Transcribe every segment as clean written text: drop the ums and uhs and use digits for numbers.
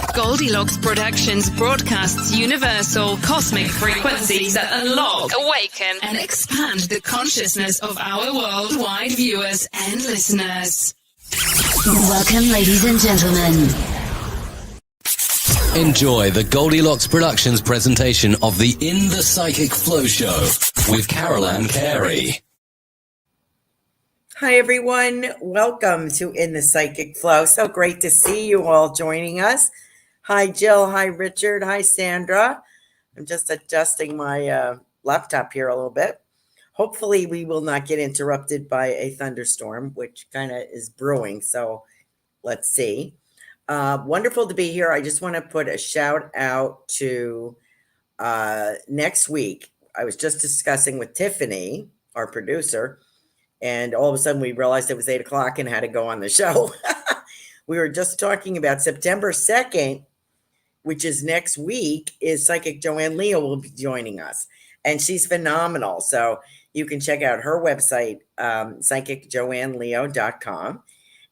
Goldylocks Productions broadcasts universal cosmic frequencies that unlock, awaken, and expand the consciousness of our worldwide viewers and listeners. Welcome, ladies and gentlemen. Enjoy the Goldylocks Productions presentation of the In the Psychic Flow Show with Carolan Carey. Hi, everyone. Welcome to In the Psychic Flow. So great to see you all joining us. Hi, Jill. Hi, Richard. Hi, Sandra. I'm just adjusting my laptop here a little bit. Hopefully, we will not get interrupted by a thunderstorm, which kind of is brewing. So let's see. Wonderful to be here. I just want to put a shout out to next week. I was just discussing with Tiffany, our producer, and all of a sudden we realized it was 8 o'clock and had to go on the show. We were just talking about September 2nd, which is next week, is Psychic Joanne Leo will be joining us. And she's phenomenal. So you can check out her website, psychicjoanneleo.com,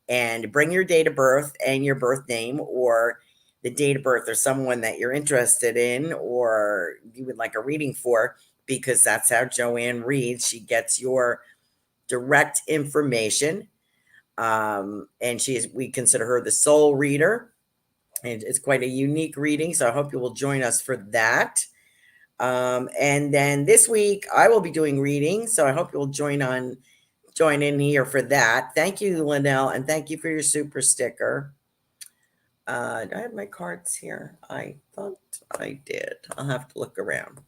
and bring your date of birth and your birth name, or the date of birth of someone that you're interested in or you would like a reading for, because that's how Joanne reads. She gets your direct information. And we consider her the soul reader. And it's quite a unique reading. So I hope you will join us for that. And then this week I will be doing readings. So I hope you'll join in here for that. Thank you, Linnell, and thank you for your super sticker. Do I have my cards here? I thought I did. I'll have to look around.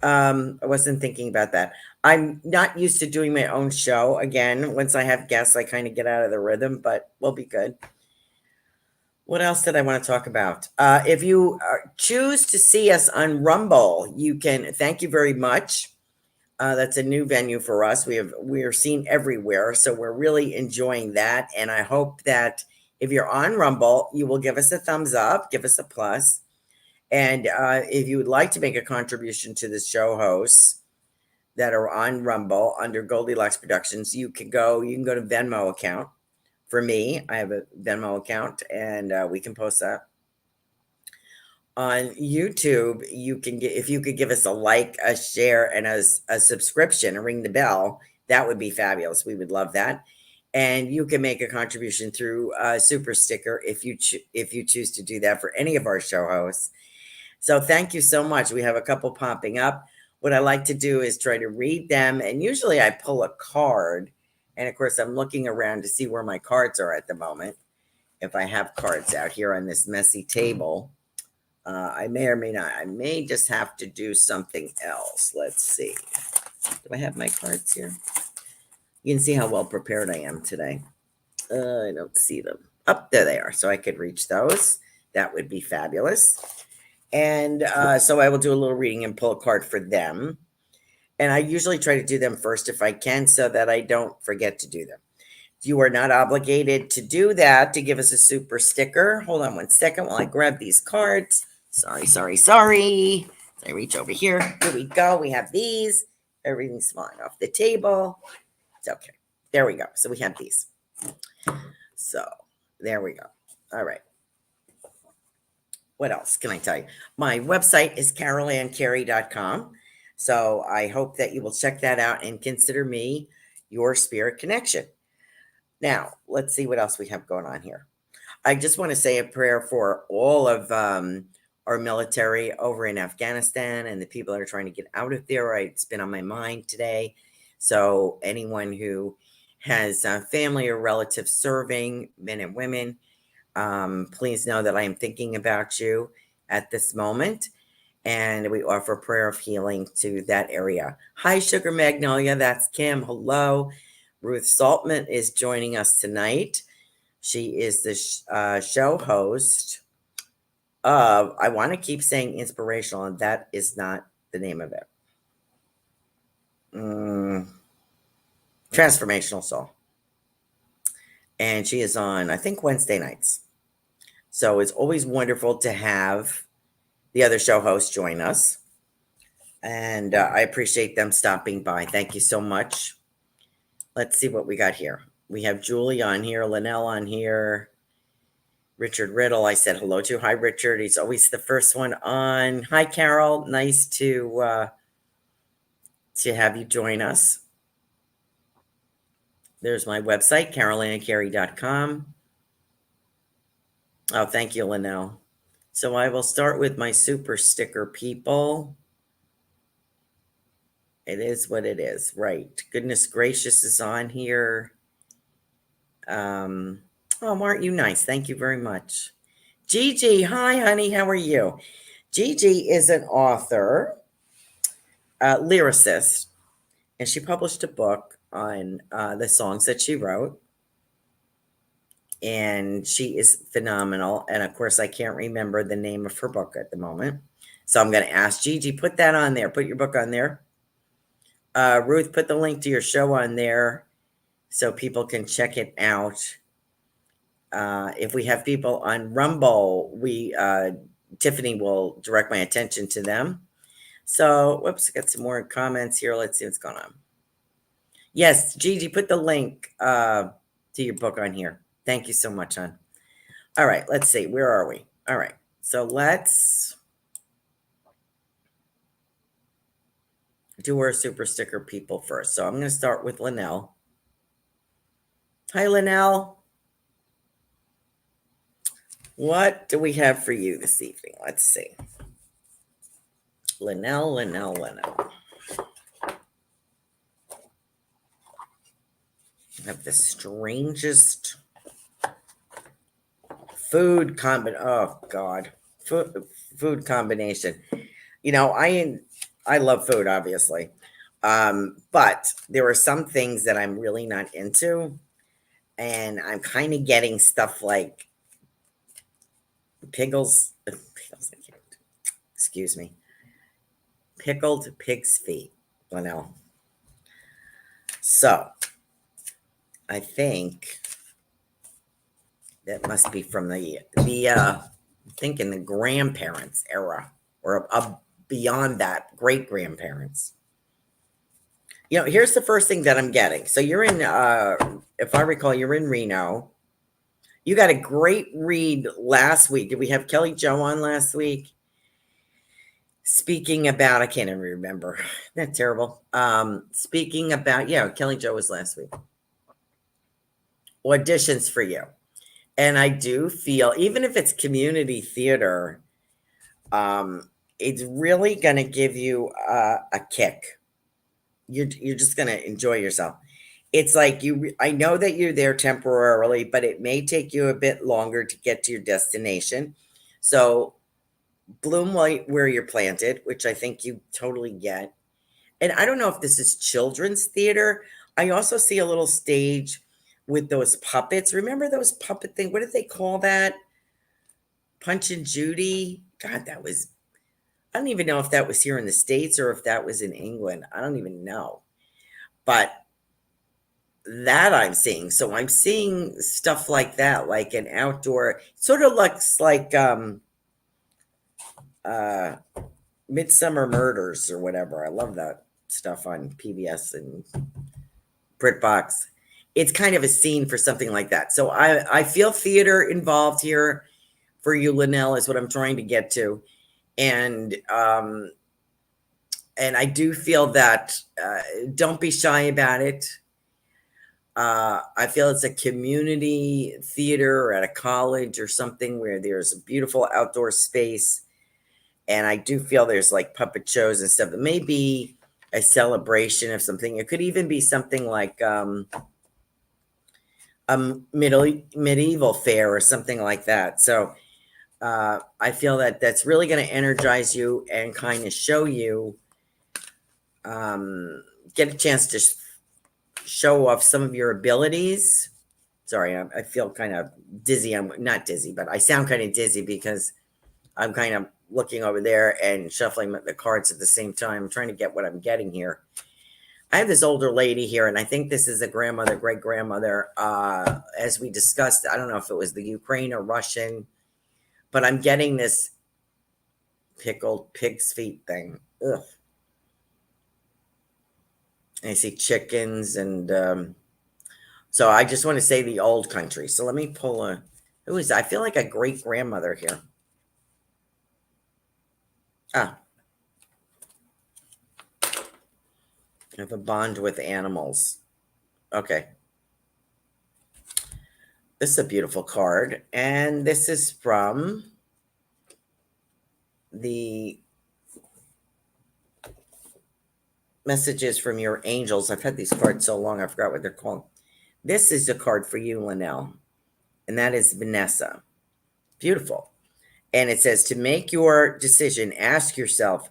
I wasn't thinking about that. I'm not used to doing my own show. Again, once I have guests, I kind of get out of the rhythm, but we'll be good. What else did I want to talk about? If you choose to see us on Rumble, you can. Thank you very much. That's a new venue for us. We are seen everywhere, so we're really enjoying that. And I hope that if you're on Rumble, you will give us a thumbs up, give us a plus. And if you would like to make a contribution to the show hosts that are on Rumble under Goldylocks Productions, you can go to Venmo account. For me, I have a Venmo account, and we can post that. On YouTube, if you could give us a like, a share, and a subscription and ring the bell, that would be fabulous. We would love that. And you can make a contribution through a super sticker if you choose to do that for any of our show hosts. So thank you so much. We have a couple popping up. What I like to do is try to read them, and usually I pull a card. And of course, I'm looking around to see where my cards are at the moment. If I have cards out here on this messy table, I may or may not. I may just have to do something else. Let's see. Do I have my cards here? You can see how well prepared I am today. I don't see them. Oh, there they are. So I could reach those. That would be fabulous. And so I will do a little reading and pull a card for them. And I usually try to do them first if I can, so that I don't forget to do them. You are not obligated to do that, to give us a super sticker. Hold on one second while I grab these cards. Sorry. I reach over here. Here we go. We have these. Everything's falling off the table. It's okay. There we go. So we have these. So there we go. All right. What else can I tell you? My website is carolancarey.com. So I hope that you will check that out and consider me your spirit connection. Now, let's see what else we have going on here. I just want to say a prayer for all of our military over in Afghanistan and the people that are trying to get out of there. It's been on my mind today. So anyone who has family or relatives serving, men and women, please know that I am thinking about you at this moment. And we offer a prayer of healing to that area. Hi, Sugar Magnolia. That's Kim. Hello. Ruth Saltman is joining us tonight. She is the show host of, I want to keep saying inspirational, and that is not the name of it. Transformational Soul. And she is on, I think, Wednesday nights. So it's always wonderful to have the other show hosts join us. And I appreciate them stopping by. Thank you so much. Let's see what we got here. We have Julie on here, Linnell on here, Richard Riddle, I said hello to. Hi, Richard. He's always the first one on. Hi, Carol. Nice to have you join us. There's my website, carolancarey.com. Oh, thank you, Linnell. So I will start with my super sticker people. It is what it is, right? Goodness gracious is on here. Oh, aren't you nice? Thank you very much. Gigi, hi, honey. How are you? Gigi is an author, lyricist, and she published a book on the songs that she wrote. And she is phenomenal. And of course, I can't remember the name of her book at the moment. So I'm going to ask Gigi, put that on there. Put your book on there. Ruth, put the link to your show on there so people can check it out. If we have people on Rumble, Tiffany will direct my attention to them. So, whoops, got some more comments here. Let's see what's going on. Yes, Gigi, put the link to your book on here. Thank you so much, hon. All right, let's see. Where are we? All right, so let's do our super sticker people first. So I'm going to start with Linnell. Hi, Linnell. What do we have for you this evening? Let's see. Linnell. I have the strangest food combination. You know, I love food, obviously. But there are some things that I'm really not into. And I'm kind of getting stuff like pickled pig's feet, Linnell. So I think that must be from the thinking the grandparents era, or beyond that, great grandparents. You know, here's the first thing that I'm getting. So you're in, if I recall, you're in Reno. You got a great read last week. Did we have Kelly Jo on last week? Speaking about, I can't even remember. Isn't that terrible? Speaking about, Kelly Jo was last week. Auditions for you. And I do feel, even if it's community theater, it's really going to give you a kick. You're just going to enjoy yourself. It's like I know that you're there temporarily, but it may take you a bit longer to get to your destination. So bloom where you're planted, which I think you totally get. And I don't know if this is children's theater. I also see a little stage with those puppets. Remember those puppet thing? What did they call that? Punch and Judy. God, I don't even know if that was here in the States or if that was in England. I don't even know. But that I'm seeing. So I'm seeing stuff like that, like an outdoor, sort of looks like Midsummer Murders or whatever. I love that stuff on PBS and BritBox. It's kind of a scene for something like that. So I feel theater involved here for you, Linnell, is what I'm trying to get to. And I do feel that don't be shy about it. I feel it's a community theater or at a college or something where there's a beautiful outdoor space. And I do feel there's like puppet shows and stuff. It may be a celebration of something. It could even be something like a medieval fair or something like that. So I feel that that's really going to energize you and kind of show you, get a chance to show off some of your abilities. Sorry, I feel kind of dizzy. I'm not dizzy, but I sound kind of dizzy because I'm kind of looking over there and shuffling the cards at the same time. I'm trying to get what I'm getting here. I have this older lady here, and I think this is a grandmother, great-grandmother. As we discussed, I don't know if it was the Ukraine or Russian, but I'm getting this pickled pig's feet thing. Ugh. I see chickens, and so I just want to say the old country. So let me pull a Who is, I feel like a great grandmother here. I have a bond with animals. Okay. This is a beautiful card. And this is from the messages from your angels. I've had these cards so long, I forgot what they're called. This is a card for you, Linnell. And that is Vanessa. Beautiful. And it says, to make your decision, ask yourself,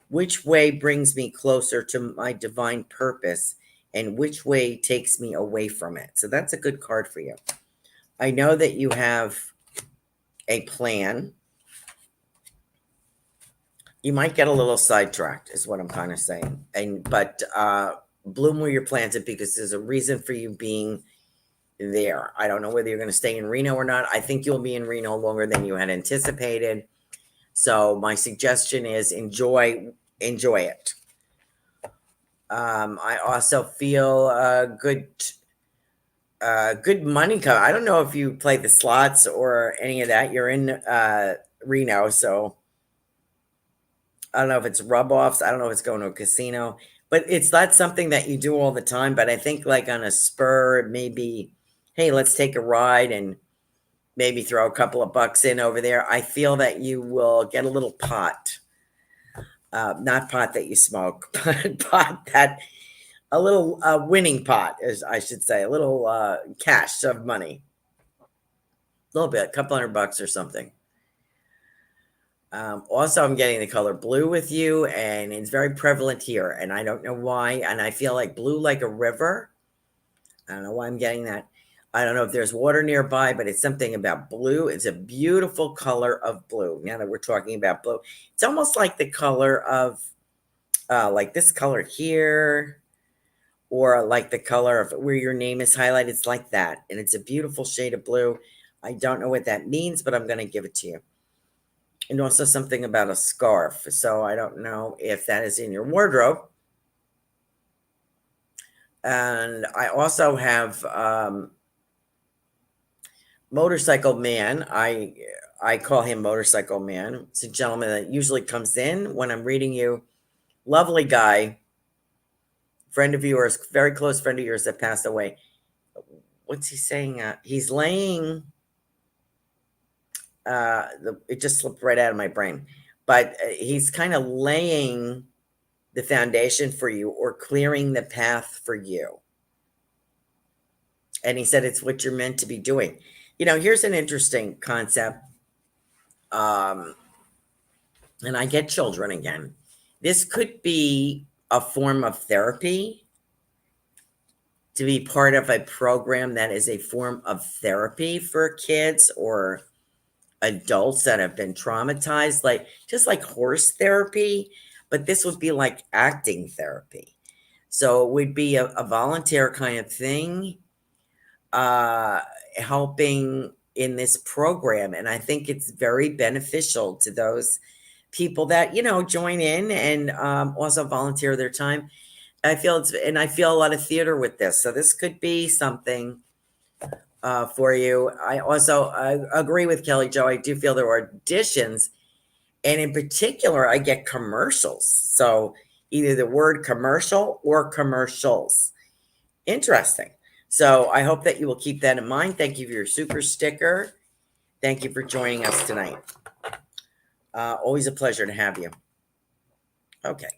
which way brings me closer to my divine purpose and which way takes me away from it? So that's a good card for you. I know that you have a plan. You might get a little sidetracked is what I'm kind of saying. But bloom where you're planted, because there's a reason for you being there. I don't know whether you're going to stay in Reno or not. I think you'll be in Reno longer than you had anticipated. So my suggestion is enjoy it. I also feel good money come. I don't know if you play the slots or any of that. You're in Reno, so I don't know if it's rub-offs. I don't know if it's going to a casino, but it's not something that you do all the time. But I think like on a spur, maybe, hey, let's take a ride and maybe throw a couple of bucks in over there. I feel that you will get a little pot. Not pot that you smoke, but pot that, a little winning pot, as I should say, a little cash of money. A little bit, a couple $100 or something. Also, I'm getting the color blue with you, and it's very prevalent here, and I don't know why. And I feel like blue like a river. I don't know why I'm getting that. I don't know if there's water nearby, but it's something about blue. It's a beautiful color of blue. Now that we're talking about blue, it's almost like the color of, like this color here, or like the color of where your name is highlighted. It's like that. And it's a beautiful shade of blue. I don't know what that means, but I'm going to give it to you. And also something about a scarf. So I don't know if that is in your wardrobe. And I also have Motorcycle Man. I call him Motorcycle Man. It's a gentleman that usually comes in when I'm reading you. Lovely guy. Friend of yours, very close friend of yours that passed away. What's he saying? He's laying... it just slipped right out of my brain. But he's kind of laying the foundation for you or clearing the path for you. And he said it's what you're meant to be doing. You know, here's an interesting concept. And I get children again. This could be a form of therapy, to be part of a program that is a form of therapy for kids or adults that have been traumatized, like just like horse therapy, but this would be like acting therapy. So it would be a volunteer kind of thing, helping in this program. And I think it's very beneficial to those people that, you know, join in and also volunteer their time. I feel I feel a lot of theater with this. So this could be something for you. I agree with Kelly Jo. I do feel there are auditions, and in particular, I get commercials. So either the word commercial or commercials. Interesting. So I hope that you will keep that in mind. Thank you for your super sticker. Thank you for joining us tonight. Always a pleasure to have you. Okay.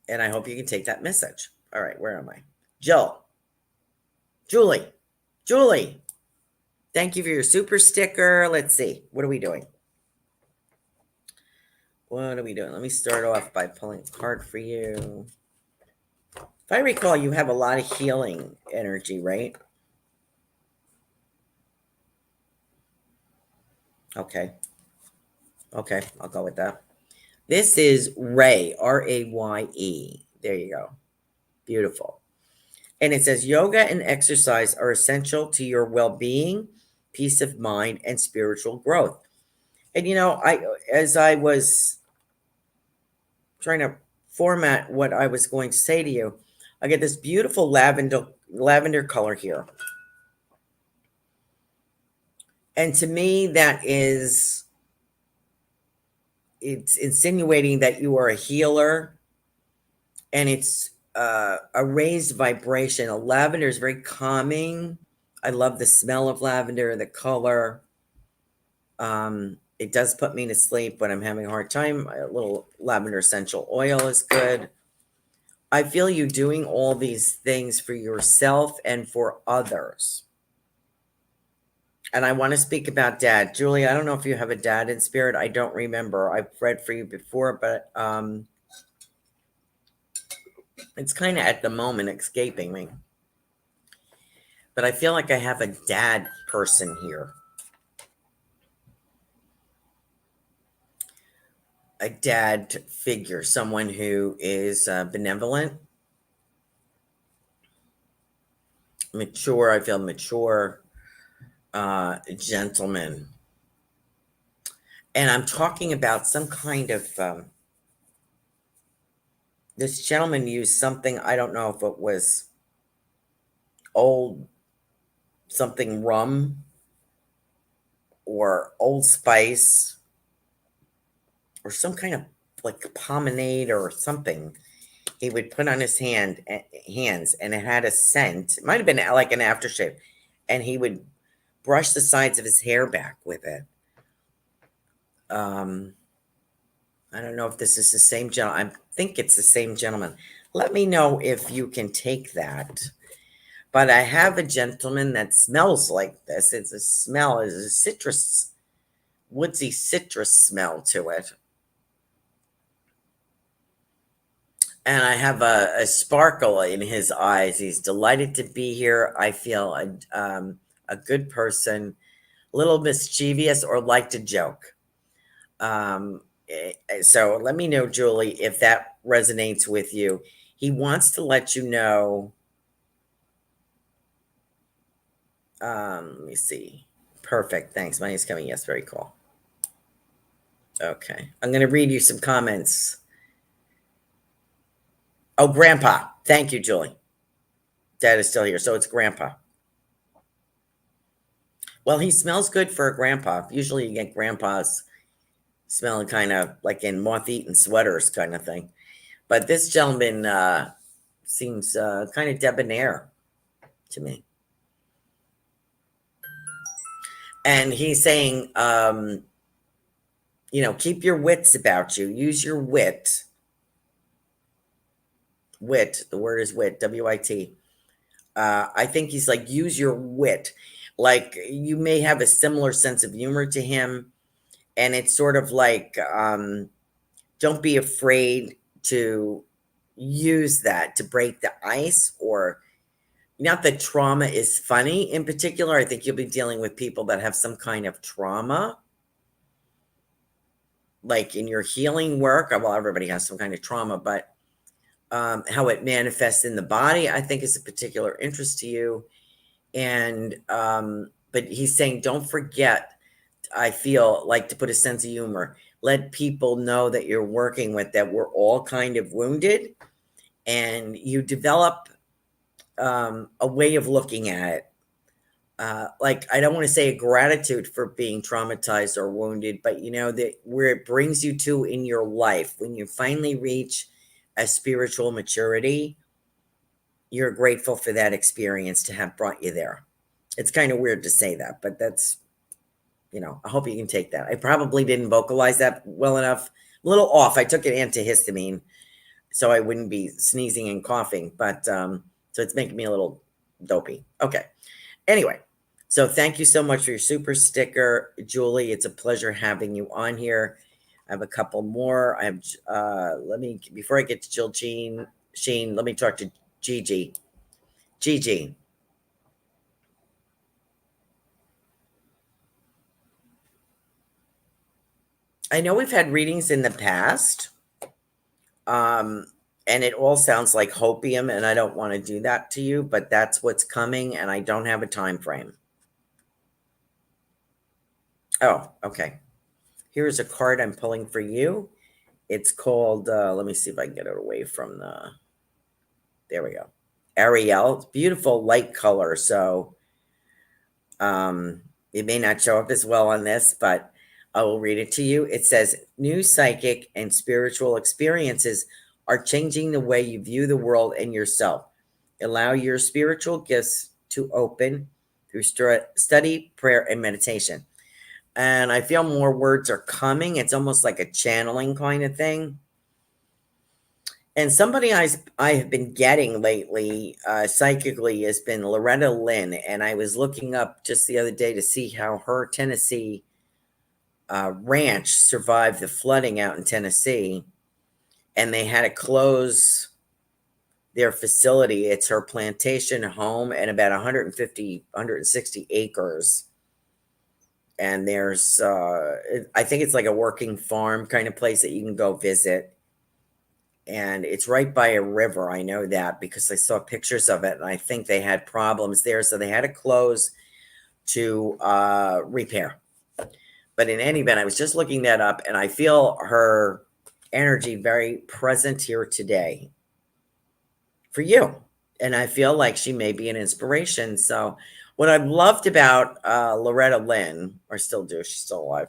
And I hope you can take that message. All right, where am I? Julie, thank you for your super sticker. Let's see. What are we doing? Let me start off by pulling a card for you. If I recall, you have a lot of healing energy, right? Okay, I'll go with that. This is Ray, R-A-Y-E. There you go. Beautiful. And it says, yoga and exercise are essential to your well-being, peace of mind, and spiritual growth. And, you know, as I was trying to format what I was going to say to you, I get this beautiful lavender color here. And to me, it's insinuating that you are a healer, and it's a raised vibration. Lavender is very calming. I love the smell of lavender, the color. It does put me to sleep when I'm having a hard time. A little lavender essential oil is good. I feel you doing all these things for yourself and for others. And I want to speak about dad. Julie, I don't know if you have a dad in spirit. I don't remember. I've read for you before, but it's kind of at the moment escaping me. But I feel like I have a dad person here. A dad figure, someone who is benevolent, mature. I feel mature, gentleman. And I'm talking about some kind of, this gentleman used something, I don't know if it was old, something rum or Old Spice or some kind of like pomade or something he would put on his hands, and it had a scent. It might have been like an aftershave, and he would brush the sides of his hair back with it. I don't know if this is the same gentleman. I think it's the same gentleman. Let me know if you can take that. But I have a gentleman that smells like this. It's a smell, it's a citrus, woodsy citrus smell to it. And I have a sparkle in his eyes. He's delighted to be here. I feel a good person, a little mischievous, or like to joke. So let me know, Julie, if that resonates with you. He wants to let you know. Let me see. Perfect. Thanks. Money's coming. Yes, very cool. Okay. I'm going to read you some comments. Oh, Grandpa. Thank you, Julie. Dad is still here. So it's Grandpa. Well, he smells good for a grandpa. Usually you get grandpas smelling kind of like in moth-eaten sweaters kind of thing. But this gentleman seems kind of debonair to me. And he's saying, keep your wits about you. Use your wit. Wit. The word is wit. W-I-T. I think he's like, use your wit. Like you may have a similar sense of humor to him. And it's sort of like, don't be afraid to use that to break the ice, or not that trauma is funny in particular. I think you'll be dealing with people that have some kind of trauma. Like in your healing work, well, everybody has some kind of trauma, but how it manifests in the body, I think is a particular interest to you. And, but he's saying, don't forget, I feel like, to put a sense of humor, let people know that you're working with, that we're all kind of wounded, and you develop a way of looking at it. Like, I don't want to say a gratitude for being traumatized or wounded, but that where it brings you to in your life, when you finally reach a spiritual maturity, you're grateful for that experience to have brought you there. It's kind of weird to say that, but that's, I hope you can take that. I probably didn't vocalize that well enough. A little off. I took an antihistamine so I wouldn't be sneezing and coughing, but so it's making me a little dopey. Okay. Anyway, so thank you so much for your super sticker, Julie. It's a pleasure having you on here. I have a couple more. I have, before I get to Jill Sheen, let me talk to Gigi. Gigi. I know we've had readings in the past, and it all sounds like hopium, and I don't want to do that to you, but that's what's coming, and I don't have a time frame. Oh, okay. Here's a card I'm pulling for you. It's called, let me see if I can get it away from there we go. Ariel. It's beautiful light color. So It may not show up as well on this, but I will read it to you. It says, new psychic and spiritual experiences are changing the way you view the world and yourself. Allow your spiritual gifts to open through study, prayer, and meditation. And I feel more words are coming. It's almost like a channeling kind of thing. And somebody I have been getting lately, psychically, has been Loretta Lynn. And I was looking up just the other day to see how her Tennessee ranch survived the flooding out in Tennessee. And they had to close their facility. It's her plantation home and about 160 acres. And there's, I think it's like a working farm kind of place that you can go visit. And it's right by a river. I know that because I saw pictures of it, and I think they had problems there. So they had to close to repair. But in any event, I was just looking that up, and I feel her energy very present here today for you. And I feel like she may be an inspiration. So what I've loved about Loretta Lynn, or still do, she's still alive,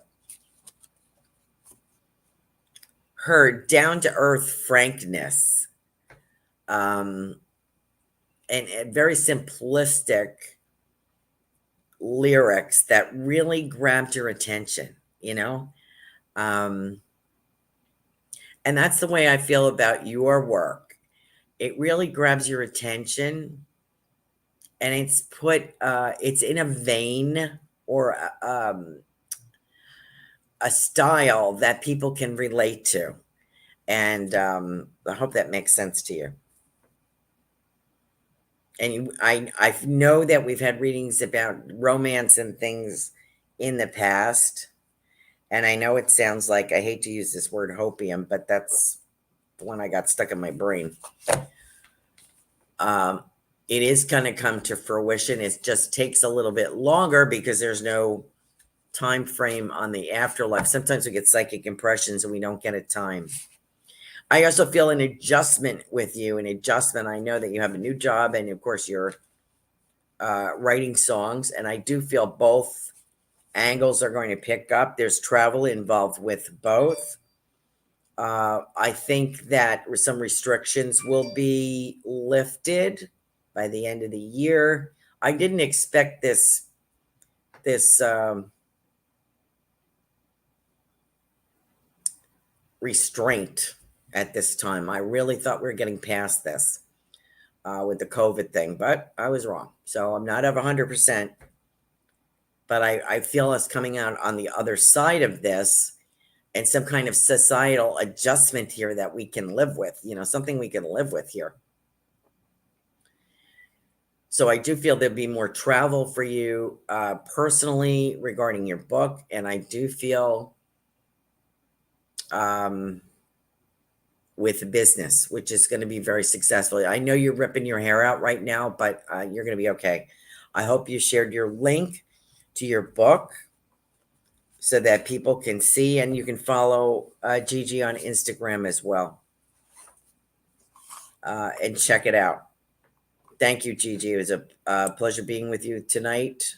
her down-to-earth frankness, and very simplistic lyrics that really grabbed your attention, you know? And that's the way I feel about your work. It really grabs your attention, and it's it's in a vein or a style that people can relate to. And I hope that makes sense to you. And I know that we've had readings about romance and things in the past. And I know it sounds like, I hate to use this word hopium, but that's the one I got stuck in my brain. It is going to come to fruition. It just takes a little bit longer because there's no time frame on the afterlife. Sometimes we get psychic impressions and we don't get a time. I also feel an adjustment with you. I know that you have a new job, and of course you're writing songs, and I do feel both angles are going to pick up. There's travel involved with both. I think that some restrictions will be lifted by the end of the year. I didn't expect this restraint at this time. I really thought we were getting past this with the COVID thing, but I was wrong. So I'm not of 100%, but I feel us coming out on the other side of this, and some kind of societal adjustment here that we can live with, something we can live with here. So I do feel there'll be more travel for you personally regarding your book. And I do feel with business, which is going to be very successful. I know you're ripping your hair out right now, but you're going to be okay. I hope you shared your link to your book so that people can see, and you can follow Gigi on Instagram as well and check it out. Thank you, Gigi. It was a pleasure being with you tonight.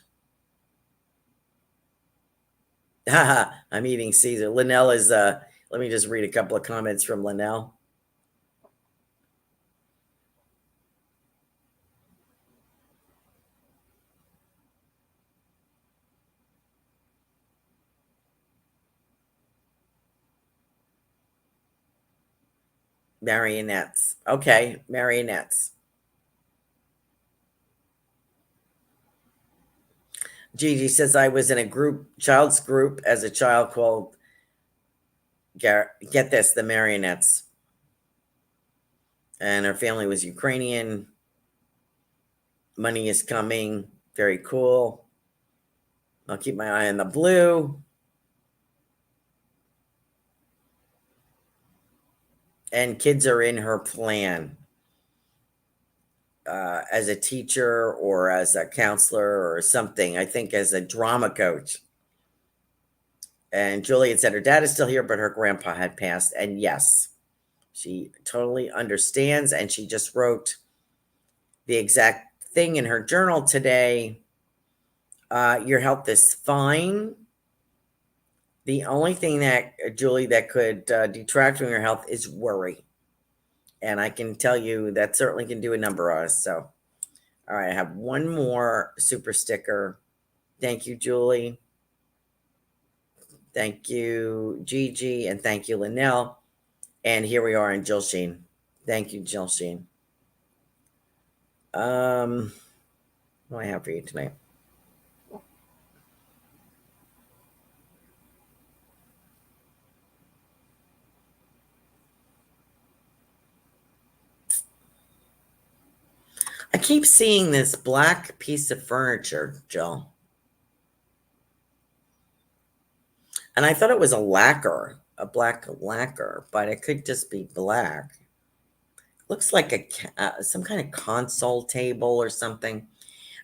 I'm eating Caesar. Linnell is, let me just read a couple of comments from Linnell. Marionettes. Okay, marionettes. Gigi says, I was in a child's group as a child called, get this, the Marionettes. And her family was Ukrainian. Money is coming. Very cool. I'll keep my eye on the blue. And kids are in her plan. As a teacher or as a counselor or something, I think as a drama coach. And Juliet said her dad is still here, but her grandpa had passed. And yes, she totally understands. And she just wrote the exact thing in her journal today. Your health is fine. The only thing that, Julie, that could detract from your health is worry. And I can tell you that certainly can do a number on us. So, all right, I have one more super sticker. Thank you, Julie. Thank you, Gigi. And thank you, Linnell. And here we are in Jill Sheen. Thank you, Jill Sheen. What do I have for you tonight? I keep seeing this black piece of furniture, Jill. And I thought it was a black lacquer, but it could just be black. Looks like some kind of console table or something,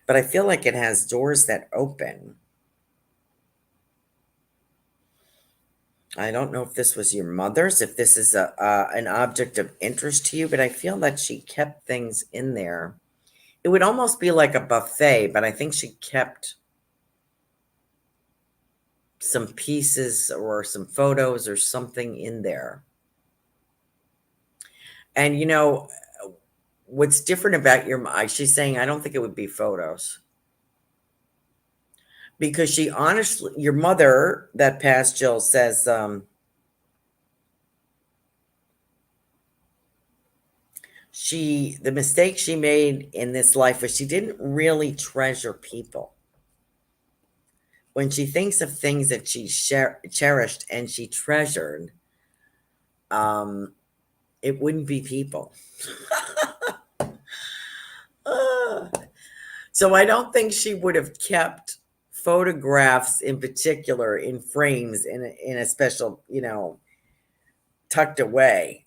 but I feel like it has doors that open. I don't know if this was your mother's, if this is an object of interest to you, but I feel that she kept things in there. It would almost be like a buffet, but I think she kept some pieces or some photos or something in there. And you know, what's different about she's saying, I don't think it would be photos. Because she honestly, your mother that passed, Jill, says, the mistake she made in this life was she didn't really treasure people. When she thinks of things that she cherished and she treasured, it wouldn't be people. So I don't think she would have kept photographs in particular in frames in a special, tucked away.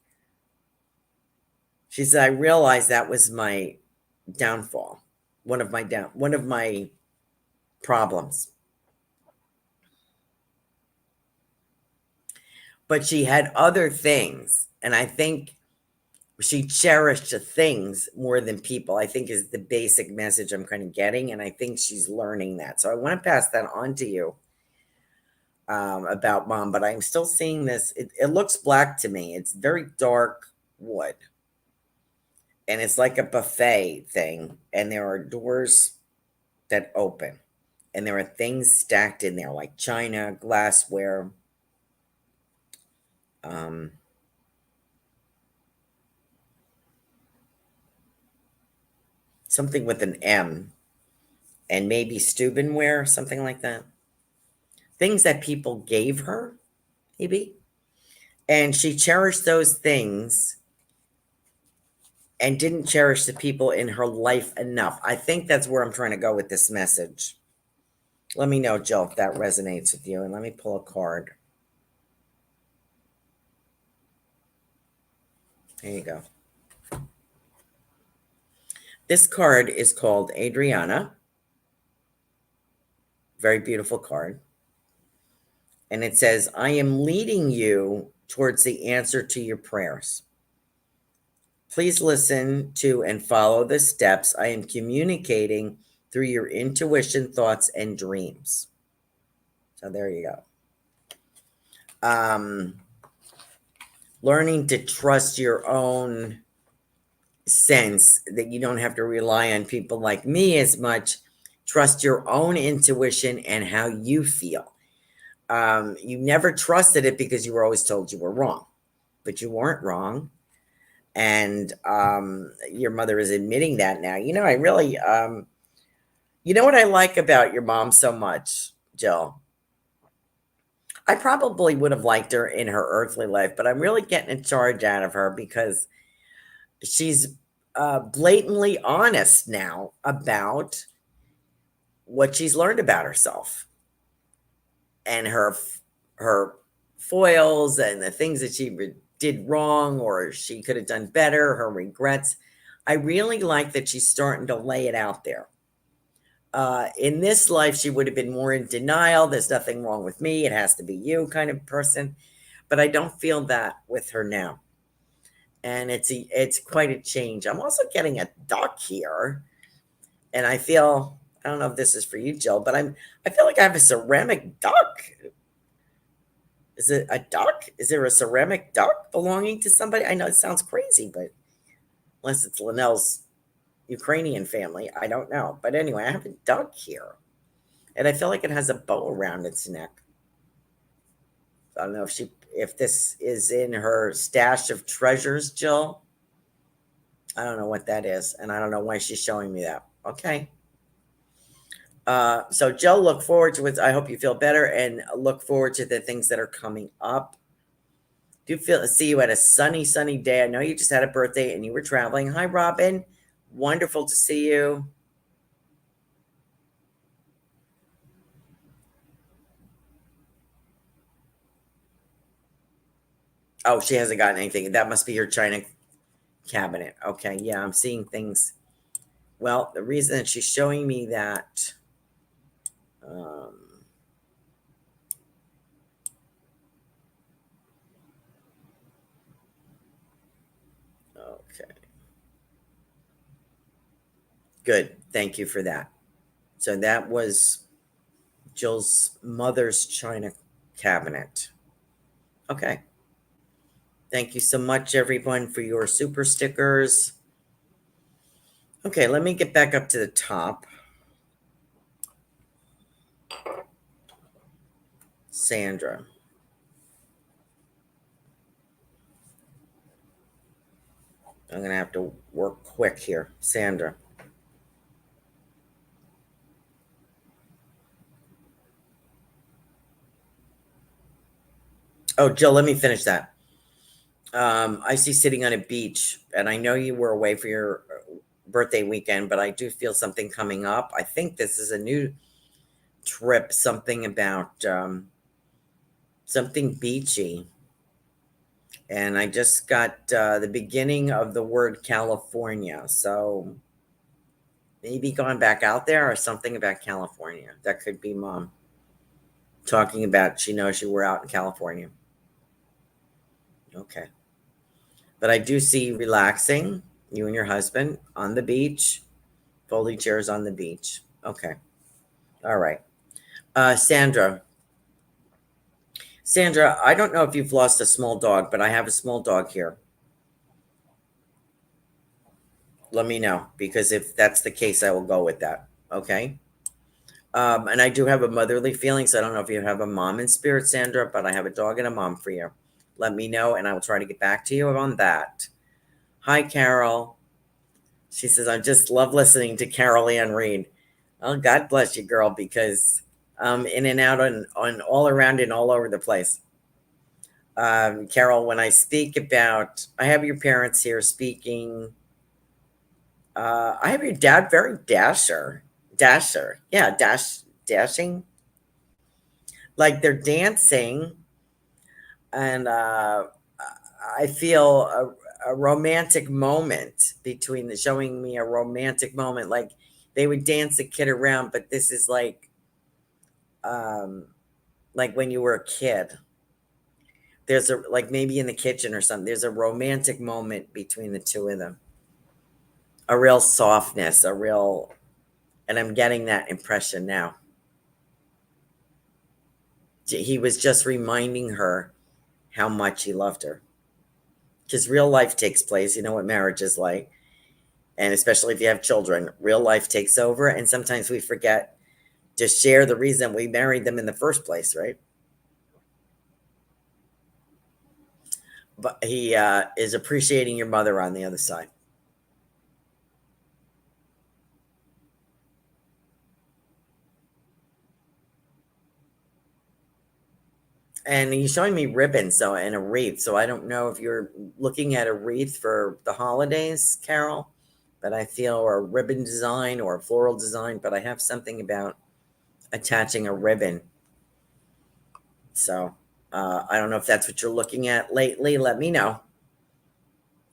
She said, I realized that was my downfall. One of my problems. But she had other things, and I think she cherished the things more than people, I think, is the basic message I'm kind of getting, and I think she's learning that. So I want to pass that on to you about Mom, but I'm still seeing this. It looks black to me. It's very dark wood, and it's like a buffet thing, and there are doors that open, and there are things stacked in there like china, glassware, something with an M, and maybe Steubenware, something like that. Things that people gave her, maybe. And she cherished those things and didn't cherish the people in her life enough. I think that's where I'm trying to go with this message. Let me know, Jill, if that resonates with you. And let me pull a card. There you go. This card is called Adriana. Very beautiful card. And it says, I am leading you towards the answer to your prayers. Please listen to and follow the steps I am communicating through your intuition, thoughts, and dreams. So there you go. Learning to trust your own sense, that you don't have to rely on people like me as much. Trust your own intuition and how you feel. You never trusted it because you were always told you were wrong, but you weren't wrong. And your mother is admitting that now. I really, what I like about your mom so much, Jill? I probably would have liked her in her earthly life, but I'm really getting a charge out of her because she's blatantly honest now about what she's learned about herself and her foils and the things that she did wrong or she could have done better, her regrets. I really like that she's starting to lay it out there. In this life, she would have been more in denial. There's nothing wrong with me. It has to be you kind of person. But I don't feel that with her now. And it's quite a change. I'm also getting a duck here. And I feel I don't know if this is for you, Jill, but I feel like I have a ceramic duck. Is it a duck? Is there a ceramic duck belonging to somebody? I know it sounds crazy, but unless it's Linnell's Ukrainian family, I don't know. But anyway, I have a duck here, and I feel like it has a bow around its neck. I don't know if this is in her stash of treasures, Jill. I don't know what that is, and I don't know why she's showing me that. Okay. So Jill, look forward to it. I hope you feel better, and look forward to the things that are coming up. See you at a sunny day. I know you just had a birthday and you were traveling. Hi, Robin. Wonderful to see you. Oh, she hasn't gotten anything. That must be her china cabinet. Okay, yeah, I'm seeing things. Well, the reason that she's showing me that, okay. Good. Thank you for that. So that was Jill's mother's china cabinet. Okay. Thank you so much, everyone, for your super stickers. Okay, let me get back up to the top. Sandra. I'm going to have to work quick here. Sandra. Oh, Jill, let me finish that. I see sitting on a beach, and I know you were away for your birthday weekend, but I do feel something coming up. I think this is a new trip, something about something beachy. And I just got the beginning of the word California. So maybe going back out there or something about California. That could be Mom talking about she knows you were out in California. Okay. But I do see relaxing, you and your husband on the beach, folding chairs on the beach. Okay. All right. Sandra. Sandra, I don't know if you've lost a small dog, but I have a small dog here. Let me know, because if that's the case, I will go with that. Okay. And I do have a motherly feeling, so I don't know if you have a mom in spirit, Sandra, but I have a dog and a mom for you. Let me know, and I will try to get back to you on that. Hi, Carol. She says, I just love listening to Carol Ann Reed. Oh, God bless you, girl, because I'm in and out on all around and all over the place. Carol, when I speak about, I have your parents here speaking. I have your dad, very dasher. Yeah, dashing. Like they're dancing. And I feel a romantic moment showing me a romantic moment. Like they would dance the kid around, but this is like when you were a kid. There's like maybe in the kitchen or something. There's a romantic moment between the two of them. A real softness, and I'm getting that impression now. He was just reminding her how much he loved her. Because real life takes place. You know what marriage is like. And especially if you have children, real life takes over. And sometimes we forget to share the reason we married them in the first place, right? But he is appreciating your mother on the other side. And he's showing me ribbons, and a wreath. So I don't know if you're looking at a wreath for the holidays, Carol, but I feel or a ribbon design or a floral design, but I have something about attaching a ribbon. So I don't know if that's what you're looking at lately. Let me know.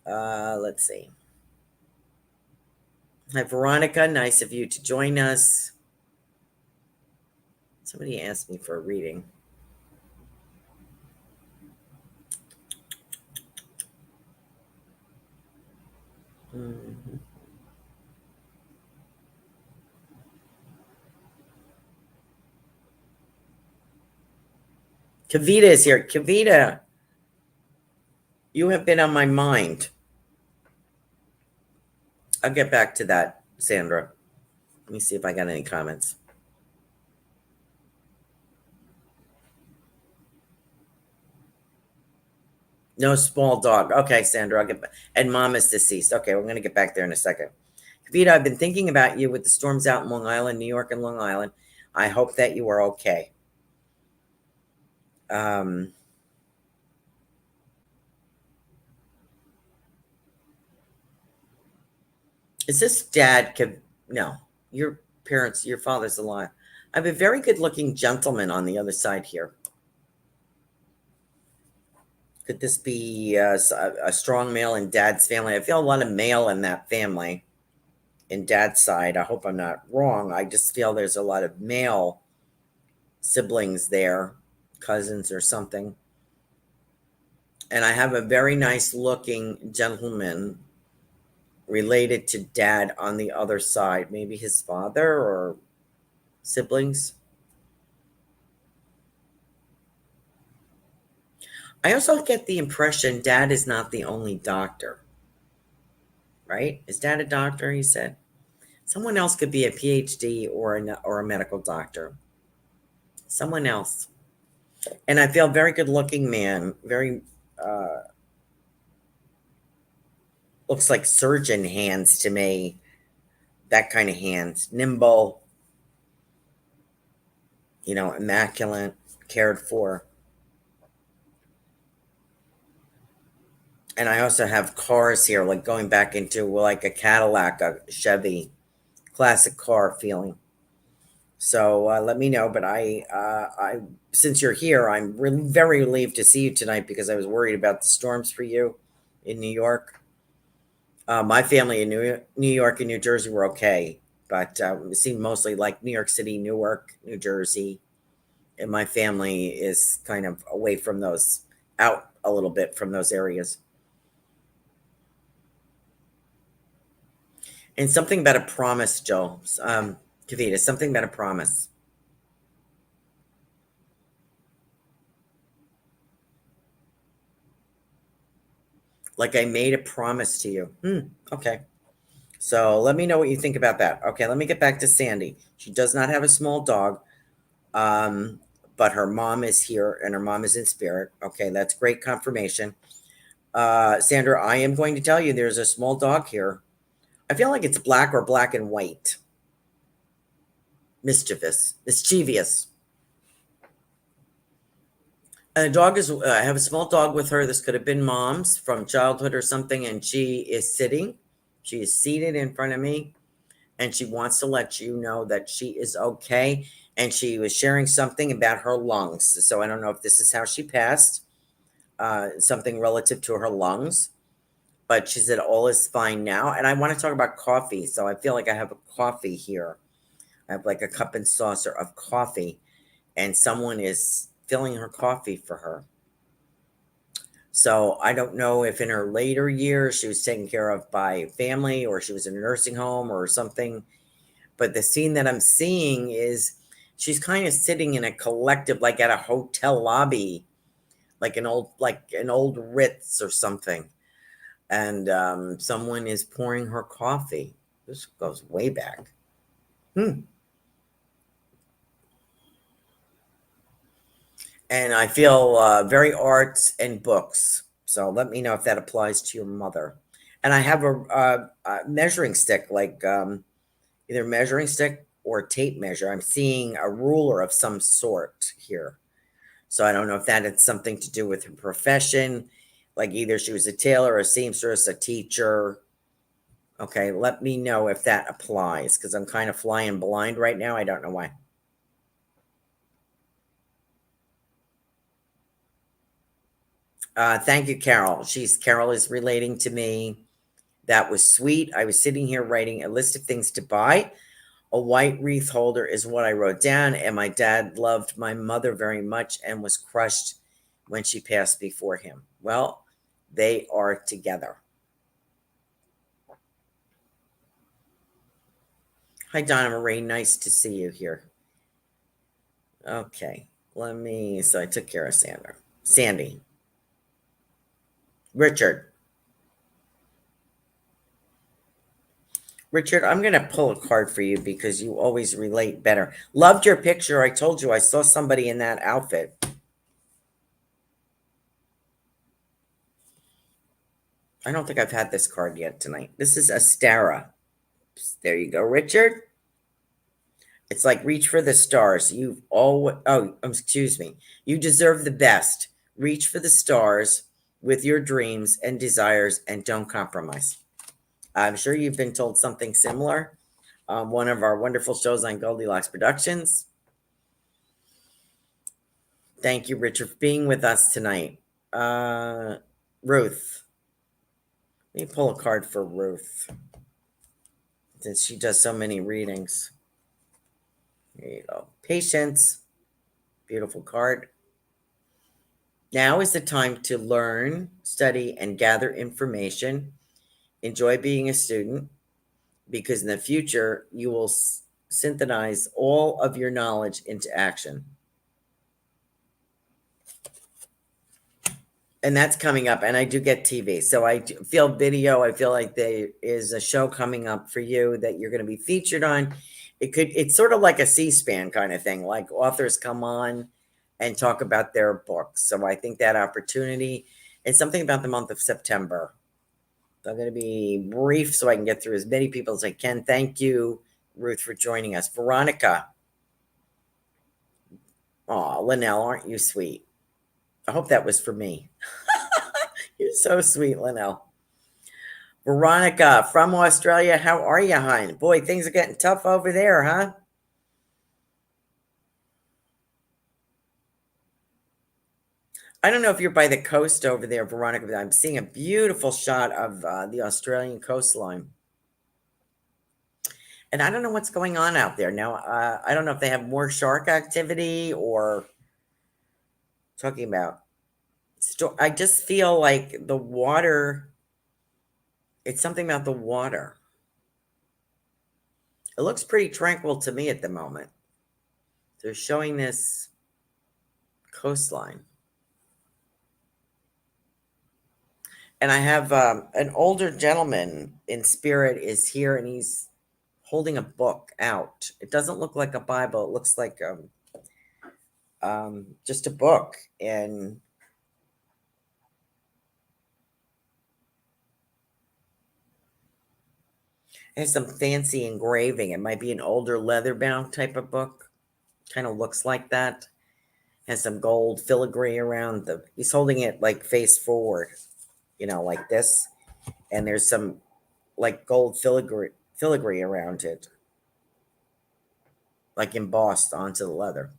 Let's see. Hi, Veronica. Nice of you to join us. Somebody asked me for a reading. Mm-hmm. Kavita is here. Kavita, you have been on my mind. I'll get back to that, Sandra. Let me see if I got any comments. No small dog. Okay, Sandra, I'll get back. And mom is deceased. Okay, we're going to get back there in a second. Kavita, I've been thinking about you with the storms out in Long Island, New York and Long Island. I hope that you are okay. Is this dad? No, your parents, your father's alive. I have a very good looking gentleman on the other side here. Could this be a strong male in dad's family? I feel a lot of male in that family, in dad's side. I hope I'm not wrong. I just feel there's a lot of male siblings there, cousins or something. And I have a very nice looking gentleman related to dad on the other side, maybe his father or siblings. I also get the impression dad is not the only doctor, right? Is dad a doctor? He said someone else could be a PhD or a medical doctor. Someone else. And I feel very good looking man, very looks like surgeon hands to me. That kind of hands, nimble, immaculate, cared for. And I also have cars here, like going back into like a Cadillac, a Chevy, classic car feeling. So let me know. But I, since you're here, I'm very relieved to see you tonight because I was worried about the storms for you in New York. My family in New York and New Jersey were okay, but it seemed mostly like New York City, Newark, New Jersey, and my family is kind of away from those, out a little bit from those areas. And something about a promise, Joe. Kavita, something about a promise. Like I made a promise to you. Okay. So let me know what you think about that. Okay, let me get back to Sandy. She does not have a small dog, but her mom is here and her mom is in spirit. Okay, that's great confirmation. Sandra, I am going to tell you there's a small dog here. I feel like it's black or black and white. Mischievous. And the dog is, I have a small dog with her. This could have been mom's from childhood or something. And she is sitting. She is seated in front of me. And she wants to let you know that she is okay. And she was sharing something about her lungs. So I don't know if this is how she passed. Something relative to her lungs. But she said all is fine now. And I want to talk about coffee. So I feel like I have a coffee here. I have like a cup and saucer of coffee. And someone is filling her coffee for her. So I don't know if in her later years she was taken care of by family or she was in a nursing home or something. But the scene that I'm seeing is she's kind of sitting in a collective, like at a hotel lobby, like an old Ritz or something. And someone is pouring her coffee. This goes way back. And I feel very arts and books. So let me know if that applies to your mother. And I have a measuring stick, like either measuring stick or tape measure. I'm seeing a ruler of some sort here. So I don't know if that had something to do with her profession, like either she was a tailor, a seamstress, a teacher. Okay, let me know if that applies because I'm kind of flying blind right now. I don't know why. Thank you, Carol. Carol is relating to me. That was sweet. I was sitting here writing a list of things to buy. A white wreath holder is what I wrote down. And my dad loved my mother very much and was crushed when she passed before him. Well, they are together. Hi, Donna Marie. Nice to see you here. Okay. So I took care of Sandy. Richard, I'm going to pull a card for you because you always relate better. Loved your picture. I told you I saw somebody in that outfit. I don't think I've had this card yet tonight. This is Astara. There you go, Richard. It's like reach for the stars. Excuse me. You deserve the best. Reach for the stars with your dreams and desires and don't compromise. I'm sure you've been told something similar. One of our wonderful shows on Goldylocks Productions. Thank you, Richard, for being with us tonight. Ruth. Let me pull a card for Ruth, since she does so many readings. There you go. Patience. Beautiful card. Now is the time to learn, study, and gather information. Enjoy being a student, because in the future, you will synthesize all of your knowledge into action. And that's coming up. And I do get TV. So I feel video. I feel like there is a show coming up for you that you're going to be featured on. It's sort of like a C-SPAN kind of thing. Like authors come on and talk about their books. So I think that opportunity is something about the month of September. So I'm going to be brief so I can get through as many people as I can. Thank you, Ruth, for joining us. Veronica. Oh, Linnell, aren't you sweet? I hope that was for me. You're so sweet, Linnell. Veronica from Australia. How are you, hon? Boy, things are getting tough over there, huh? I don't know if you're by the coast over there, Veronica, but I'm seeing a beautiful shot of the Australian coastline. And I don't know what's going on out there. Now, I don't know if they have more shark activity or talking about. I just feel like the water, it's something about the water. It looks pretty tranquil to me at the moment. They're showing this coastline. And I have an older gentleman in spirit is here, and he's holding a book out. It doesn't look like a Bible. It looks like just a book. And it has some fancy engraving. It might be an older leather-bound type of book. Kind of looks like that. Has some gold filigree around he's holding it like face forward, like this. And there's some like gold filigree around it, like embossed onto the leather.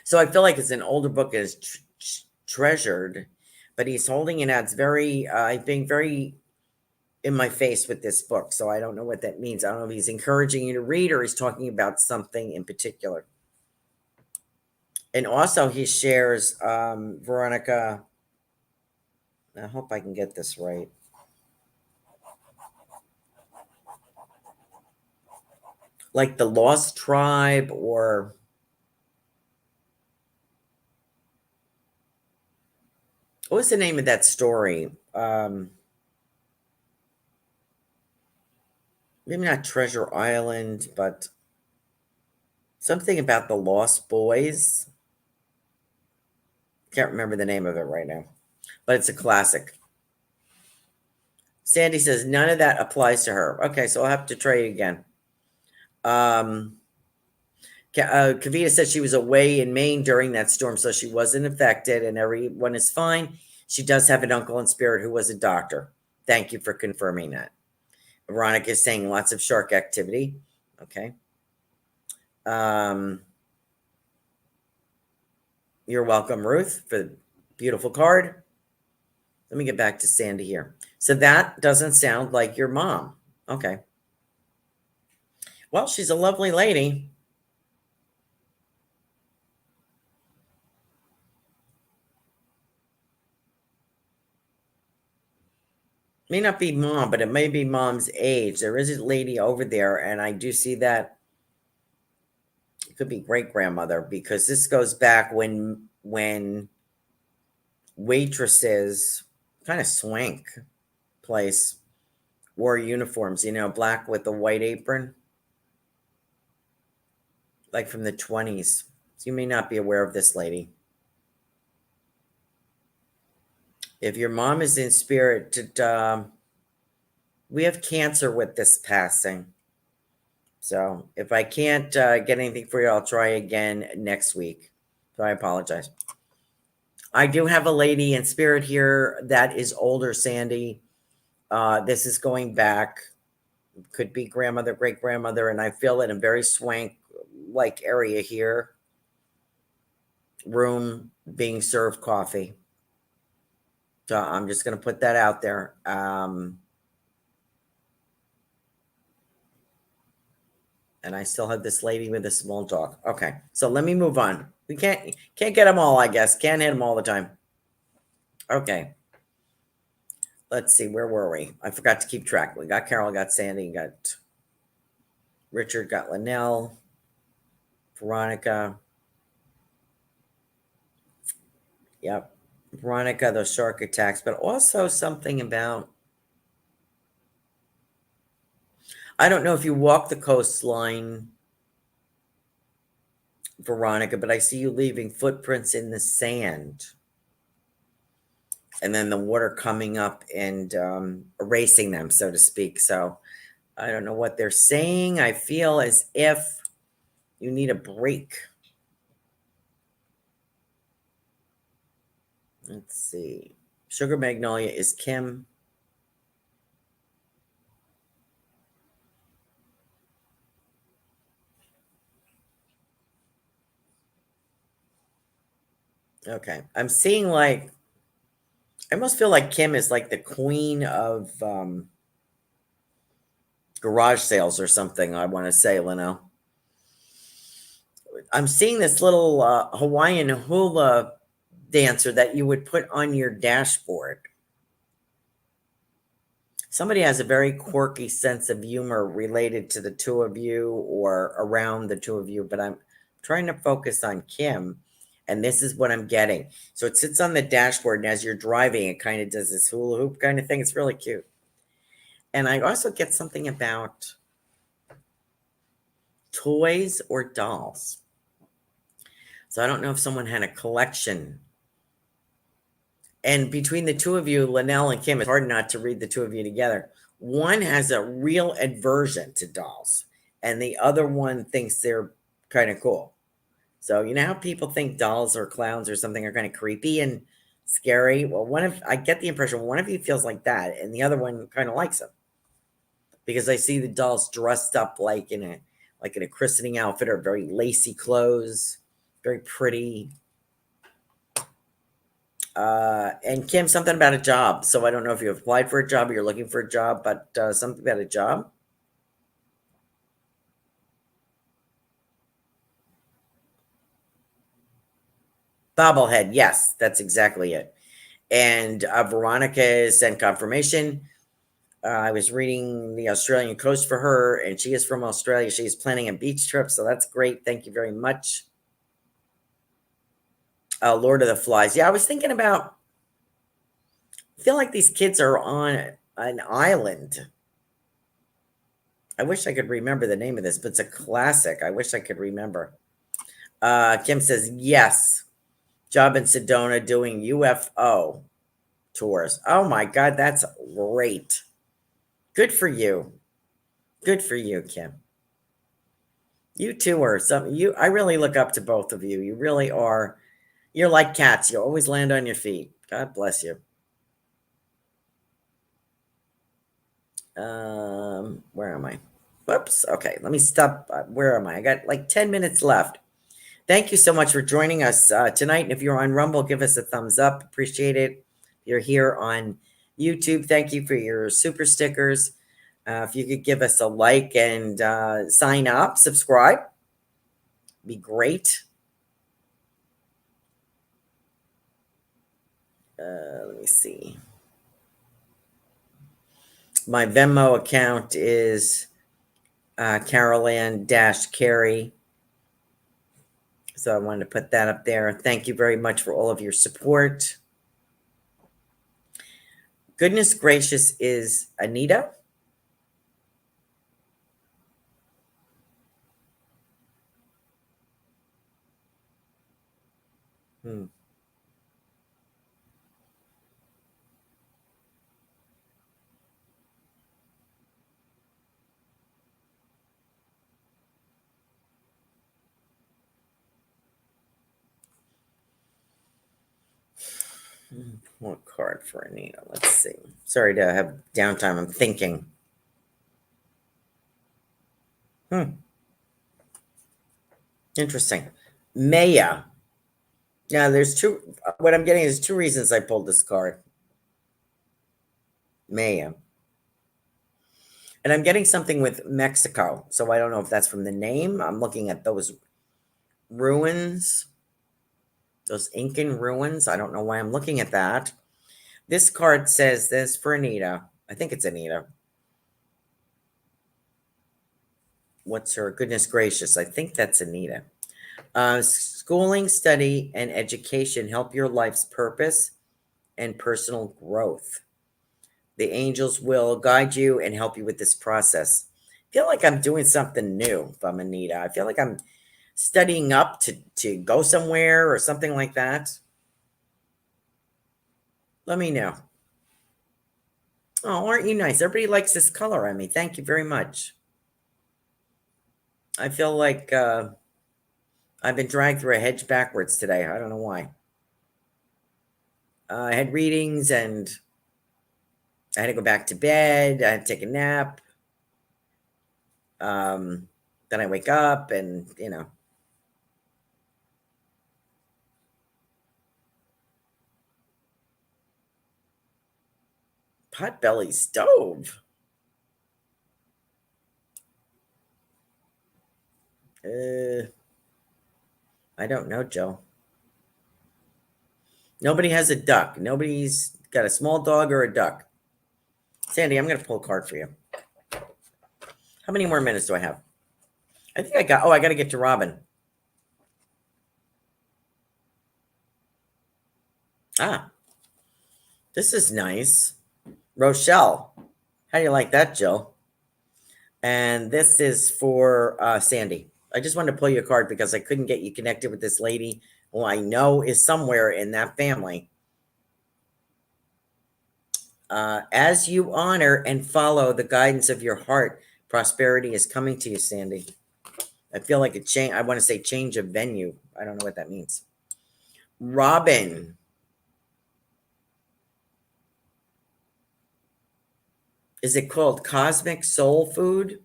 So I feel like it's an older book that is treasured, but he's holding it out. It's very, being very in my face with this book. So I don't know what that means. I don't know if he's encouraging you to read or he's talking about something in particular. And also he shares, Veronica, I hope I can get this right. Like the Lost Tribe, or what was the name of that story? Maybe not Treasure Island, but something about the Lost Boys. Can't remember the name of it right now, but it's a classic. Sandy says none of that applies to her. Okay, so I'll have to try it again. Kavita said she was away in Maine during that storm, so she wasn't affected and everyone is fine. She does have an uncle in spirit who was a doctor. Thank you for confirming that. Veronica is saying lots of shark activity. Okay. You're welcome, Ruth, for the beautiful card. Let me get back to Sandy here. So that doesn't sound like your mom. Okay. Well, she's a lovely lady. May not be mom, but it may be mom's age. There is a lady over there, and I do see that It could be great grandmother, because this goes back when waitresses, kind of swank place, wore uniforms, black with a white apron, like from the 20s. So you may not be aware of this lady. If your mom is in spirit, we have Cancer with this passing. So if I can't get anything for you, I'll try again next week. So I apologize. I do have a lady in spirit here that is older, Sandy. This is going back. Could be grandmother, great grandmother, and I feel in a very swank-like area here. Room being served coffee. So I'm just going to put that out there. And I still have this lady with a small dog. Okay, so let me move on. We can't get them all, I guess. Can't hit them all the time. Okay. Let's see, where were we? I forgot to keep track. We got Carol, got Sandy, got Richard, got Linnell, Veronica. Yep. Veronica, those shark attacks, but also something about, I don't know if you walk the coastline, Veronica, but I see you leaving footprints in the sand. And then the water coming up and erasing them, so to speak. So I don't know what they're saying. I feel as if you need a break. Let's see. Sugar Magnolia is Kim. Okay. I'm seeing like, I almost feel like Kim is like the queen of garage sales or something, I want to say, Leno. I'm seeing this little Hawaiian hula dancer that you would put on your dashboard. Somebody has a very quirky sense of humor related to the two of you or around the two of you, but I'm trying to focus on Kim, and this is what I'm getting. So it sits on the dashboard, and as you're driving, it kind of does this hula hoop kind of thing. It's really cute. And I also get something about toys or dolls. So I don't know if someone had a collection. And between the two of you, Linnell and Kim, it's hard not to read the two of you together. One has a real aversion to dolls, and the other one thinks they're kind of cool. So you know how people think dolls or clowns or something are kind of creepy and scary? Well, I get the impression one of you feels like that, and the other one kind of likes them. Because I see the dolls dressed up like in a christening outfit or very lacy clothes, very pretty. And Kim, something about a job. So I don't know if you applied for a job or you're looking for a job, but something about a job. Bobblehead. Yes, that's exactly it. And Veronica sent confirmation. I was reading the Australian coast for her, and she is from Australia. She's planning a beach trip, so that's great. Thank you very much. Lord of the Flies. Yeah, I was thinking about, I feel like these kids are on an island. I wish I could remember the name of this, but it's a classic. I wish I could remember. Kim says, yes. Job in Sedona doing UFO tours. Oh my God, that's great. Good for you. Good for you, Kim. You two are something. I really look up to both of you. You really are. You're like cats. You always land on your feet. God bless you. Where am I? Whoops. Okay, let me stop. Where am I? I got like 10 minutes left. Thank you so much for joining us tonight. And if you're on Rumble, give us a thumbs up. Appreciate it. If you're here on YouTube, thank you for your super stickers. If you could give us a like and sign up, subscribe, be great. Let me see. My Venmo account is Carolan-Carey. So I wanted to put that up there. Thank you very much for all of your support. Goodness gracious is Anita. What card for Anita? Let's see. Sorry to have downtime. I'm thinking. Interesting. Maya. Now, there's two. What I'm getting is two reasons I pulled this card. Maya. And I'm getting something with Mexico. So I don't know if that's from the name. I'm looking at those ruins, those Incan ruins. I don't know why I'm looking at that. This card says this for Anita. I think it's Anita. What's her? Goodness gracious. I think that's Anita. Schooling, study, and education help your life's purpose and personal growth. The angels will guide you and help you with this process. I feel like I'm doing something new if I'm Anita. I feel like I'm studying up to go somewhere or something like that. Let me know. Oh, aren't you nice? Everybody likes this color on me. Thank you very much. I feel like I've been dragged through a hedge backwards today. I don't know why. I had readings and I had to go back to bed. I had to take a nap. Then I wake up and, Potbelly stove. I don't know, Joe. Nobody has a duck. Nobody's got a small dog or a duck. Sandy, I'm going to pull a card for you. How many more minutes do I have? I think I got to get to Robin. This is nice. Rochelle. How do you like that, Jill? And this is for Sandy. I just wanted to pull you a card because I couldn't get you connected with this lady who I know is somewhere in that family. As you honor and follow the guidance of your heart, prosperity is coming to you, Sandy. I feel like a change. I want to say change of venue. I don't know what that means. Robin. Is it called Cosmic Soul Food?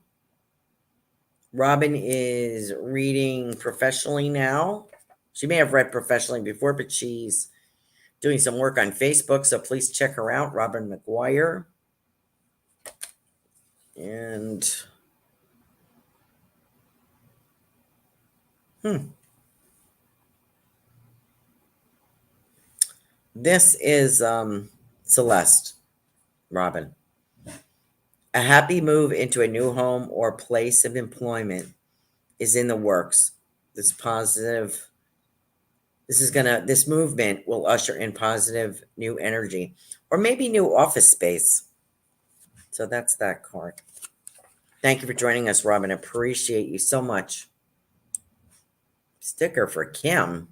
Robin is reading professionally now. She may have read professionally before, but she's doing some work on Facebook, so please check her out, Robin McGuire. And this is Celeste, Robin. A happy move into a new home or place of employment is in the works. This movement will usher in positive new energy or maybe new office space. So that's that card. Thank you for joining us, Robin. Appreciate you so much. Sticker for Kim.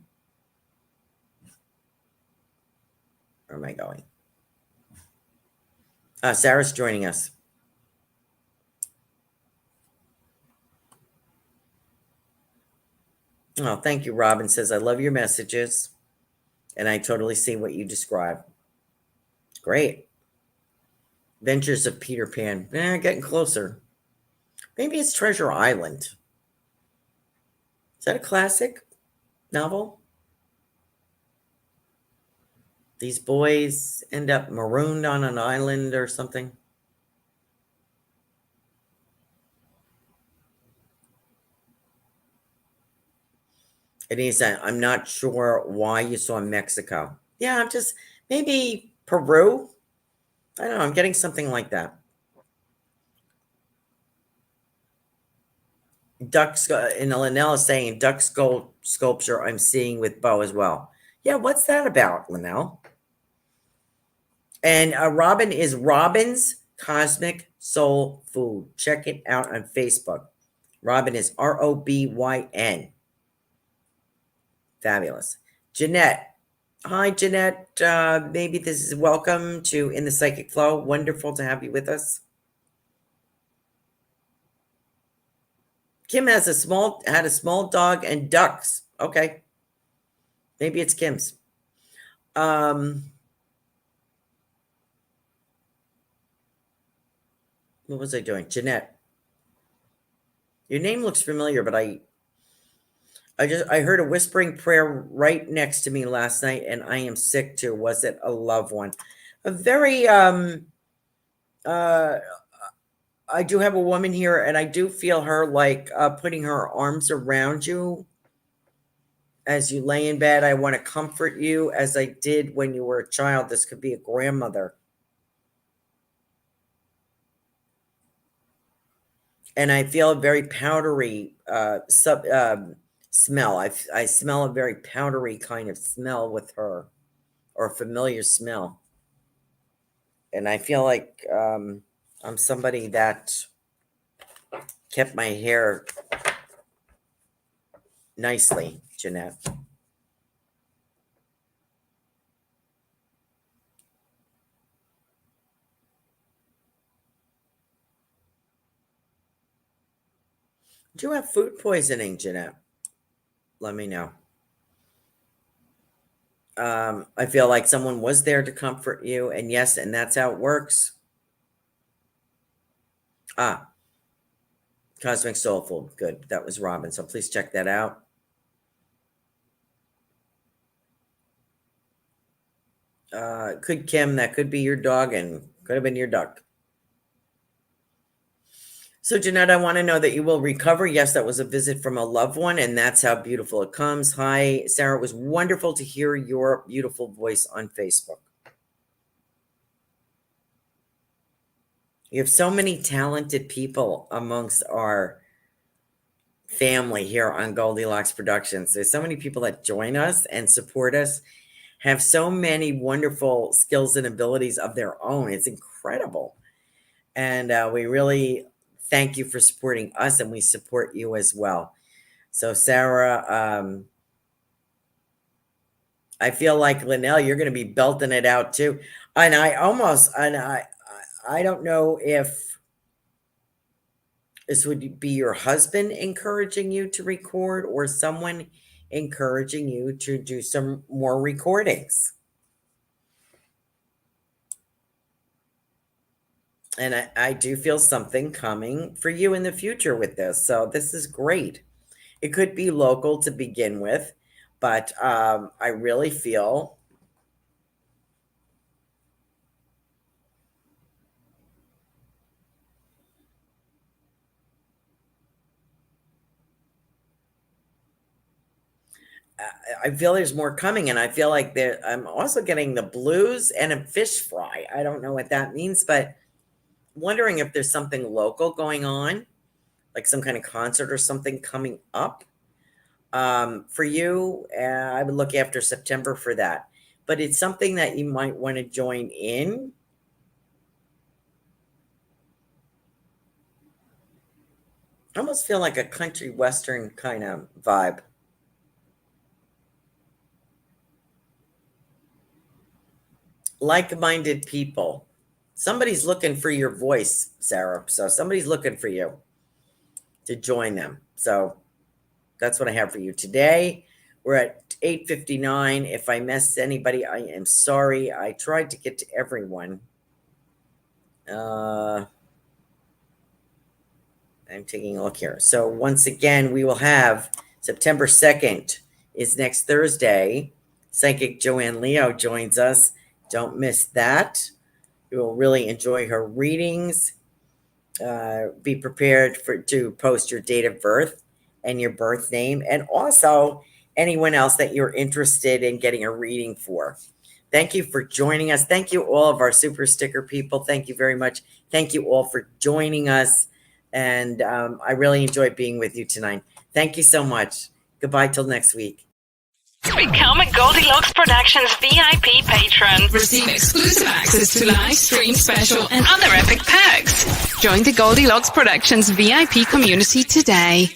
Where am I going? Sarah's joining us. Oh, thank you, Robin. Says, I love your messages. And I totally see what you describe. Great. Adventures of Peter Pan. Getting closer. Maybe it's Treasure Island. Is that a classic novel? These boys end up marooned on an island or something. Anissa, I'm not sure why you saw Mexico. Yeah, I'm just, maybe Peru. I don't know. I'm getting something like that. And Linnell is saying duck sculpture I'm seeing with Bo as well. Yeah, what's that about, Linnell? And Robin is Robin's Cosmic Soul Food. Check it out on Facebook. Robin is Robyn. Fabulous. Jeanette. Hi, Jeanette. Maybe this is welcome to In the Psychic Flow. Wonderful to have you with us. Kim had a small dog and ducks. Okay. Maybe it's Kim's. What was I doing? Jeanette. Your name looks familiar, but I heard a whispering prayer right next to me last night, and I am sick too. Was it a loved one? A very I do have a woman here, and I do feel her like putting her arms around you as you lay in bed. I want to comfort you as I did when you were a child. This could be a grandmother. And I feel a very powdery smell. I smell a very powdery kind of smell with her, or a familiar smell. And I feel like I'm somebody that kept my hair nicely, Jeanette. Do you have food poisoning, Jeanette? Let me know. I feel like someone was there to comfort you, and yes, and that's how it works. Cosmic Soul Food. Good. That was Robin. So please check that out. Could Kim, that could be your dog and could have been your duck. So, Jeanette, I want to know that you will recover. Yes, that was a visit from a loved one, and that's how beautiful it comes. Hi, Sarah. It was wonderful to hear your beautiful voice on Facebook. You have so many talented people amongst our family here on Goldylocks Productions. There's so many people that join us and support us, have so many wonderful skills and abilities of their own. It's incredible. And we really thank you for supporting us, and we support you as well. So, Sarah, I feel like Linnell, you're going to be belting it out too. And I don't know if this would be your husband encouraging you to record or someone encouraging you to do some more recordings. And I do feel something coming for you in the future with this. So this is great. It could be local to begin with, but I really feel there's more coming, and I feel like I'm also getting the blues and a fish fry. I don't know what that means, but wondering if there's something local going on, like some kind of concert or something coming up for you. I would look after September for that, but it's something that you might want to join in. I almost feel like a country western kind of vibe. Like-minded people. Somebody's looking for your voice, Sarah. So somebody's looking for you to join them. So that's what I have for you today. We're at 8:59. If I missed anybody, I am sorry. I tried to get to everyone. I'm taking a look here. So once again, we will have September 2nd is next Thursday. Psychic Joanne Leo joins us. Don't miss that. You will really enjoy her readings. Be prepared to post your date of birth and your birth name, and also anyone else that you're interested in getting a reading for. Thank you for joining us. Thank you, all of our super sticker people. Thank you very much. Thank you all for joining us. And I really enjoyed being with you tonight. Thank you so much. Goodbye till next week. Become a Goldylocks Productions VIP patron. Receive exclusive access to live stream special and other epic perks. Join the Goldylocks Productions VIP community today.